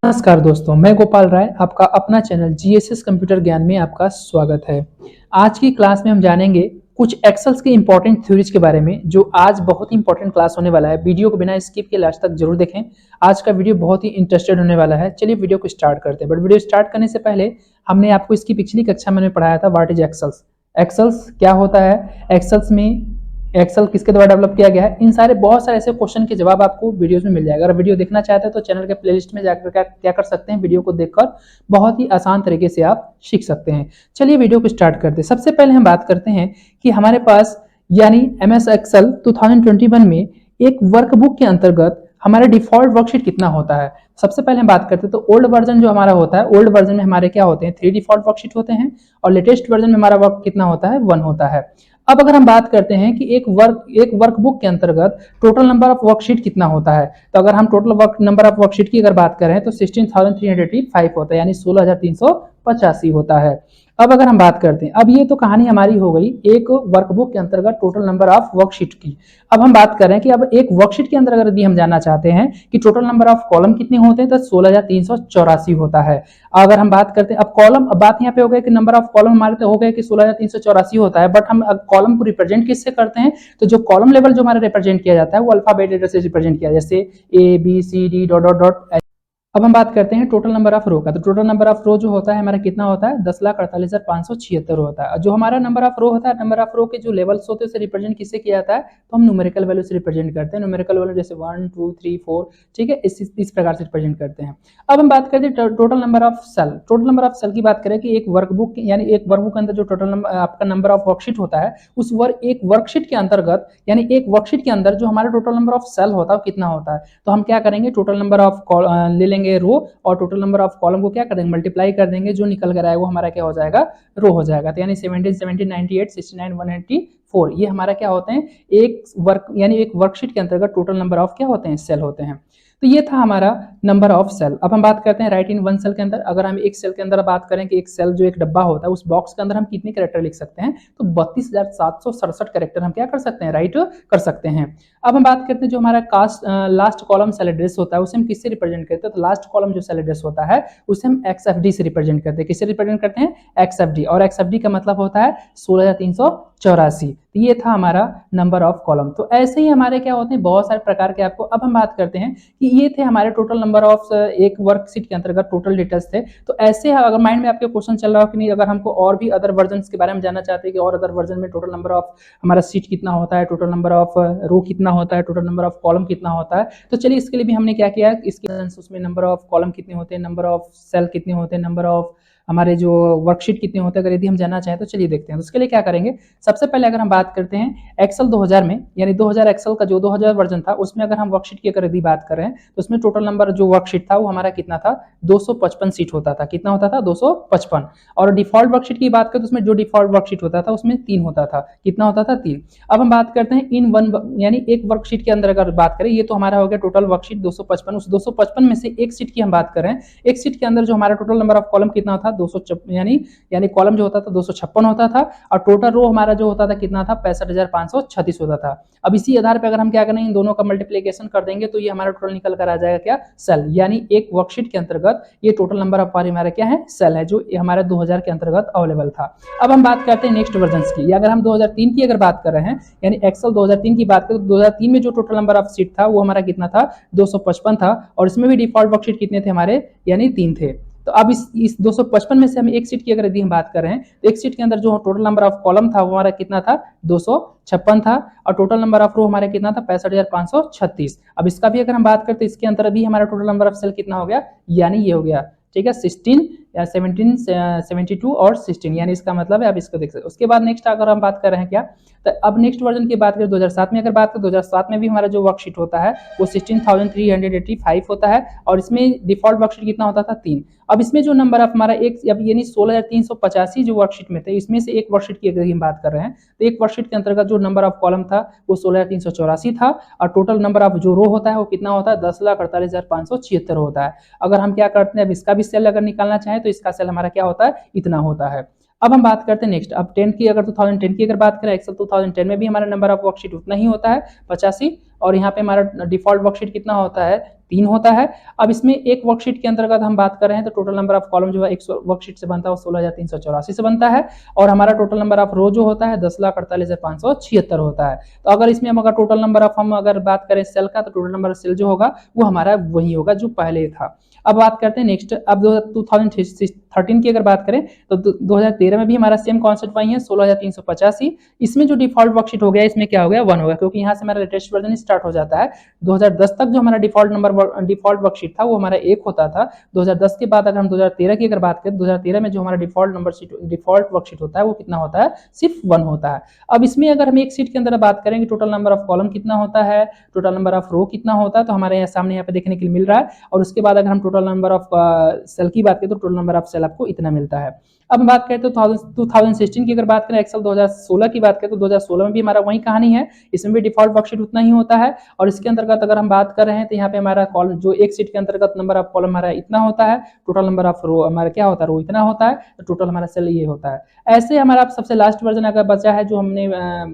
नमस्कार दोस्तों, मैं गोपाल राय आपका अपना चैनल जीएसएस कंप्यूटर ज्ञान में आपका स्वागत है। आज की क्लास में हम जानेंगे कुछ एक्सेल्स के इंपॉर्टेंट थ्योरीज के बारे में, जो आज बहुत ही इंपॉर्टेंट क्लास होने वाला है। वीडियो को बिना स्किप किए लास्ट तक जरूर देखें। आज का वीडियो बहुत ही इंटरेस्टेड होने वाला है। चलिए वीडियो को स्टार्ट करते हैं। बट वीडियो स्टार्ट करने से पहले हमने आपको इसकी पिछली कक्षा में पढ़ाया था व्हाट इज एक्सेल्स। एक्सेल्स क्या होता है, एक्सेल्स में एक्सेल किसके द्वारा डेवलप किया गया है, इन सारे बहुत सारे ऐसे क्वेश्चन के जवाब आपको वीडियोस में मिल जाएगा। अगर वीडियो देखना चाहते हैं तो चैनल के प्लेलिस्ट में जाकर क्या कर सकते हैं, वीडियो को देखकर बहुत ही आसान तरीके से आप सीख सकते हैं। चलिए वीडियो को स्टार्ट करते हैं। सबसे पहले हम बात करते हैं कि हमारे पास यानी एमएस एक्सेल 2021 में एक वर्कबुक के अंतर्गत हमारा डिफॉल्ट वर्कशीट कितना होता है। सबसे पहले हम बात करते हैं तो ओल्ड वर्जन जो हमारा होता है, ओल्ड वर्जन में हमारे क्या होते हैं, 3 डिफॉल्ट वर्कशीट होते हैं और लेटेस्ट वर्जन में हमारा वर्क कितना होता है, 1 होता है। अब अगर हम बात करते हैं कि एक वर्कबुक के अंतर्गत टोटल नंबर ऑफ वर्कशीट कितना होता है, तो अगर हम टोटल नंबर ऑफ वर्कशीट की अगर बात करें तो 16,385 होता है, यानी 16,385 होता है। अब अगर हम बात करते हैं, अब ये तो कहानी हमारी हो गई एक वर्कबुक के अंतर्गत टोटल नंबर ऑफ वर्कशीट की। अब हम बात कर रहे हैं कि अब एक वर्कशीट के अंदर अगर हम जानना चाहते हैं कि टोटल नंबर ऑफ कॉलम कितने होते हैं, तो 16,384 होता है। अगर हम बात करते हैं अब कॉलम, अब बात यहाँ पे हो गया कि नंबर ऑफ कॉलम हमारे तो हो गए कि 16,384 होता है, बट हम कॉलम को रिप्रेजेंट किससे करते हैं, तो जो कॉलम लेवल जो हमारा रिप्रेजेंट किया जाता है वो अल्फाबेट लेटर से रिप्रेजेंट किया जाता है, जैसे A B C D dot dot dot. अब हम बात करते हैं टोटल नंबर ऑफ रो का, तो टोटल नंबर ऑफ रो जो होता है हमारा कितना होता है, 10,48,576 होता है। जो हमारा नंबर ऑफ रो होता है, नंबर ऑफ रो के जो लेवल्स होते हैं उसे रिप्रेजेंट किससे किया जाता है, तो हम न्यूमेरिकल वैल्यू से रिप्रेजेंट करते हैं। न्यूमेरिकल वैल्यू जैसे 1 2 3 4, ठीक है, इस प्रकार से रिप्रेजेंट करते हैं। अब हम बात करते हैं total number of sale. Total number of sale की बात करें कि एक वर्कबुक यानी एक वर्कबुक के अंदर जो टोटल आपका नंबर ऑफ वर्कशीट होता है, उस एक वर्कशीट के अंतर्गत यानी एक वर्कशीट के अंदर जो हमारा टोटल नंबर ऑफ सेल होता है वो कितना होता है, तो हम क्या करेंगे, टोटल नंबर ऑफ ले लेंगे रो और टोटल नंबर ऑफ कॉलम को क्या करेंगे, मल्टीप्लाई कर देंगे, जो निकल कर आएगा वो हमारा क्या हो जाएगा, रो हो जाएगा। तो यानी 17 17 98 69 184 ये हमारा क्या होते हैं, एक यानी एक वर्कशीट के अंतर्गत टोटल नंबर ऑफ क्या होते हैं, सेल होते हैं। तो ये था हमारा नंबर ऑफ सेल। अब हम बात करते हैं राइट इन वन सेल के अंदर। अगर हम एक सेल के अंदर बात करें कि एक सेल जो एक डब्बा होता है उस बॉक्स के अंदर हम कितने कैरेक्टर लिख सकते हैं, तो 32,767 कैरेक्टर हम क्या कर सकते हैं, राइट कर सकते हैं। अब हम बात करते हैं जो हमारा लास्ट कॉलम सेल एड्रेस होता है उसे हम किससे रिप्रेजेंट करते हैं, तो लास्ट कॉलम जो सेल एड्रेस होता है उसे हम XFD से रिप्रेजेंट करते हैं। किससे रिप्रेजेंट करते हैं, XFD, और XFD का मतलब होता है 16,384। तो ये था हमारा नंबर ऑफ कॉलम। तो ऐसे ही हमारे क्या होते हैं बहुत सारे प्रकार के आपको। अब हम बात करते हैं कि ये थे हमारे टोटल नंबर ऑफ एक वर्कशीट के अंतर्गत टोटल डिटेल्स थे। तो ऐसे अगर माइंड में आपके क्वेश्चन चल रहा हो कि नहीं, अगर हमको और भी अदर वर्जन के बारे में जानना चाहते हैं कि और अदर वर्जन में टोटल नंबर ऑफ हमारा सीट कितना होता है, टोटल नंबर ऑफ रो कितना होता है, टोटल नंबर ऑफ कॉलम कितना होता है, तो चलिए इसके लिए भी हमने क्या किया, इसके उसमें नंबर ऑफ कॉलम कितने होते हैं, नंबर ऑफ सेल कितने होते हैं, नंबर ऑफ हमारे जो वर्कशीट कितने होते हैं, अगर यदि हम जानना चाहें तो चलिए देखते हैं। तो उसके लिए क्या करेंगे, सबसे पहले अगर हम बात करते हैं एक्सेल 2000 में, यानी 2000 एक्सेल का जो 2000 वर्जन था उसमें अगर हम वर्कशीट की अगर यदि बात करें तो उसमें टोटल नंबर जो वर्कशीट था वो हमारा कितना था, 255 सीट होता था। कितना होता था, 255। और डिफॉल्ट वर्कशीट की बात करें तो उसमें जो डिफॉल्ट वर्कशीट होता था उसमें 3 होता था। कितना होता था, 3। अब हम बात करते हैं इन वन, यानी एक वर्कशीट के अंदर अगर बात करें, ये तो हमारा हो गया टोटल वर्कशीट 255। उस 255 में से एक सीट की हम बात करें, एक सीट के अंदर जो हमारा टोटल नंबर ऑफ कॉलम कितना था, 200, यानी कॉलम जो होता था 256 होता था, और टोटल रो हमारा जो होता था कितना था, 65,536 होता था। अब इसी आधार पर अगर हम क्या करें, इन दोनों का मल्टीप्लिकेशन कर देंगे तो ये हमारा टोटल निकल कर आ जाएगा क्या, सेल। यानी एक वर्कशीट के अंतर्गत ये टोटल नंबर ऑफ हमारा क्या है, सेल है, जो हमारे 2000 के अंतर्गत अवेलेबल था। अब हम बात करते हैं नेक्स्ट वर्जन की। अगर हम 2003 की अगर बात कर रहे हैं, यानी एक्सेल 2003 की बात करें तो 2003 में जो टोटल नंबर ऑफ सीट था वो हमारा कितना था, 255 था, और इसमें भी डिफॉल्ट वर्कशीट कितने थे हमारे, यानी 3 थे। तो अब इस 255 में से हम एक सीट की अगर यदि हम बात कर रहे हैं तो एक सीट के अंदर जो टोटल नंबर ऑफ कॉलम था वो हमारा कितना था, 256 था, और टोटल नंबर ऑफ रो हमारा कितना था, 65,536। अब इसका भी अगर हम बात करते हैं इसके अंदर भी हमारा टोटल नंबर ऑफ सेल कितना हो गया, यानी ये हो गया, ठीक है, 16 या 17 72 और 16, यानी इसका मतलब है आप इसको देख सकते। उसके बाद नेक्स्ट अगर हम बात कर रहे हैं क्या, तो अब नेक्स्ट वर्जन की बात करें 2007 में अगर बात करें, 2007 में भी हमारा जो वर्कशीट होता है वो 16,385 होता है, और इसमें डिफॉल्ट वर्कशीट कितना होता था, 3। अब इसमें जो नंबर ऑफ हमारा एक यानी 16,385 जो वर्कशीट में थे, इसमें से एक वर्कशीट की अगर हम बात कर रहे हैं तो एक वर्कशीट के अंतर्गत जो नंबर ऑफ कॉलम था वो 16,384 था, और टोटल नंबर ऑफ जो रो होता है वो कितना होता है, 10,48,576 होता है। अगर हम क्या करते हैं, अब इसका भी सेल अगर निकालना चाहें तो इसका सेल हमारा क्या होता है, इतना होता है। अब हम बात करते हैं नेक्स्ट, अब 10 की अगर 2010 की अगर बात करें, एक्सेल 2010 में भी हमारा नंबर ऑफ वर्कशीट उतना ही होता है 85, और यहाँ पे हमारा डिफॉल्ट वर्कशीट कितना होता है 3 होता है। अब इसमें एक वर्कशीट के अंतर्गत हम बात कर रहे हैं तो टोटल नंबर ऑफ कॉलम जो है एक वर्कशीट से बनता है वो 16,384 से बनता है, और हमारा टोटल नंबर ऑफ रो जो होता है 10,48,576 होता है। तो अगर इसमें हम अगर टोटल नंबर ऑफ हम अगर बात करें सेल का, तो टोटल नंबर ऑफ सेल जो होगा वो हमारा वही होगा जो पहले था। अब बात करते हैं नेक्स्ट, अब 2013 की अगर बात करें तो 2013 में भी हमारा सेम कॉन्सेप्ट वही है 16,385। इसमें जो डिफॉल्ट वर्कशीट हो गया इसमें क्या हो गया 1 होगा, क्योंकि यहाँ से हमारा लेटेस्ट वर्जन स्टार्ट हो जाता है। 2010 तक जो हमारा डिफॉल्ट वर्कशीट था वो हमारा 1 होता था। 2010 के बाद अगर हम 2013 की अगर बात करें, 2013 में जो हमारा डिफॉल्ट वर्कशीट होता है वो कितना होता है, सिर्फ 1 होता है। अब इसमें अगर हम एक सीट के अंदर बात करेंगे टोटल नंबर ऑफ कॉलम कितना होता है, टोटल नंबर ऑफ रो कितना होता है, तो हमारे यहाँ सामने यहाँ पे देखने के लिए मिल रहा है। और उसके बाद अगर हम टोटल नंबर ऑफ सेल की बात करें तो टोटल नंबर ऑफ सेल आपको इतना मिलता है। अब हम बात करें तो 2016 की अगर बात करें, एक्सेल 2016 की बात करें तो 2016 में भी हमारा वही कहानी है, इसमें भी डिफॉल्ट वर्कशीट उतना ही होता है। और इसके अंतर्गत अगर हम बात कर रहे हैं तो यहाँ पे हमारा कॉलम जो एक सीट के अंतर्गत नंबर ऑफ कॉलम हमारा इतना होता है, टोटल नंबर ऑफ रो हमारा क्या होता है, रो इतना होता है, तो टोटल हमारा सेल ये होता है। ऐसे हमारा सबसे लास्ट वर्जन अगर बचा है जो हमने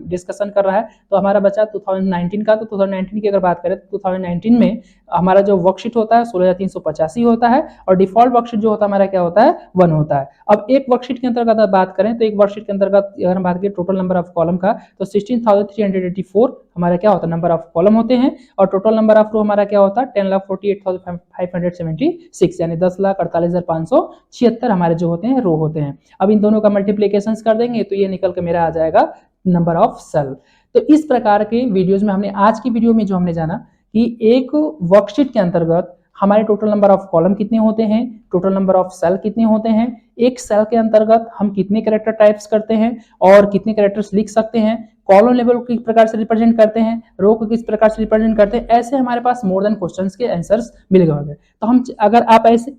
डिस्कशन कर रहा है, तो हमारा बचा 2019 का। तो 2019 की अगर बात करें तो 2019 में हमारा जो वर्कशीट होता है 16,385 होता है, और डिफॉल्ट वर्कशीट जो होता है हमारा क्या होता है 1 होता है। अब एक वर्कशीट के अंतर्गत बात करें तो एक वर्कशीट के अंतर्गत अगर हम बात करें टोटल नंबर ऑफ कॉलम का, तो 16,384 हमारा क्या होता है नंबर ऑफ कॉलम होते हैं, और टोटल नंबर ऑफ रो हमारा क्या होता है 10,48,576, यानी 10,48,576 हमारे जो होते हैं रो होते हैं। अब इन दोनों का मल्टीप्लीकेशन कर देंगे तो ये निकल के मेरा आ जाएगा नंबर ऑफ सेल। तो इस प्रकार के वीडियोज में हमने आज की वीडियो में जो हमने जाना कि एक वर्कशीट के अंतर्गत हमारे टोटल नंबर ऑफ कॉलम कितने होते हैं, टोटल नंबर ऑफ सेल कितने होते हैं, एक सेल के अंतर्गत हम कितने कैरेक्टर टाइप्स करते हैं और कितने कैरेक्टर्स लिख सकते हैं, कॉलम लेवल को किस प्रकार से रिप्रेजेंट करते हैं, रो को किस प्रकार से रिप्रेजेंट करते हैं, ऐसे हमारे पास मोर देन क्वेश्चंस के आंसर्स मिल गए होंगे। तो हम अगर आप ऐसे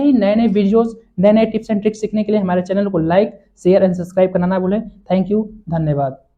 ही नए नए वीडियोस, नए नए टिप्स एंड ट्रिक्स सीखने के लिए हमारे चैनल को लाइक, शेयर एंड सब्सक्राइब करना ना भूलें। थैंक यू, धन्यवाद।